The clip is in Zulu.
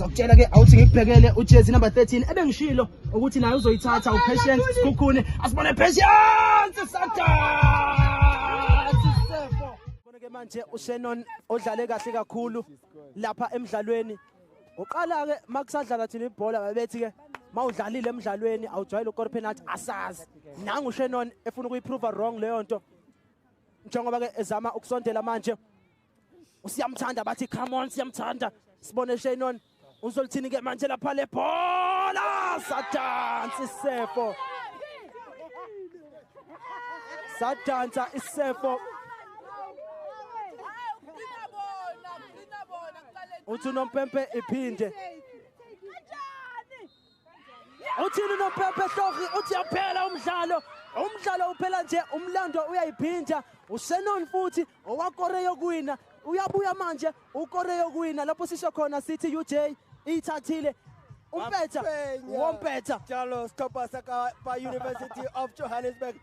ngizokutshela ke awuthi ngikubhekele ujezi number 13 ebengishilo ukuthi naye uzoyithatha uPatience Sikhukhune asibone Patience Sathane sisefo bona ke manje uShannon odlale kahle kakhulu lapha emidlalweni uqala ke makusadlala thina ibhola babethi ke mawudlalile emidlalweni awujwayele ukora penalty asazi nangu uShannon efuna ukuyiprove wrong leyo nto njengoba ke ezama ukusondela manje usiyamthanda bathi come on siyamthanda sibone Shannon uzolithini ke manje lapha le bhola sadansa isefo sadansa isefo uthi uNompempe iphinde uthini uNompempe hloki uthi yaphela umdlalo uphela nje umlando uyayiphinda uShannon futhi owakore yokuwina uyabuya manje ukore yokuwina lapho sisho khona sithi UJ ithathile umpetha wompetha Jalo Stopper Saka University of Johannesburg.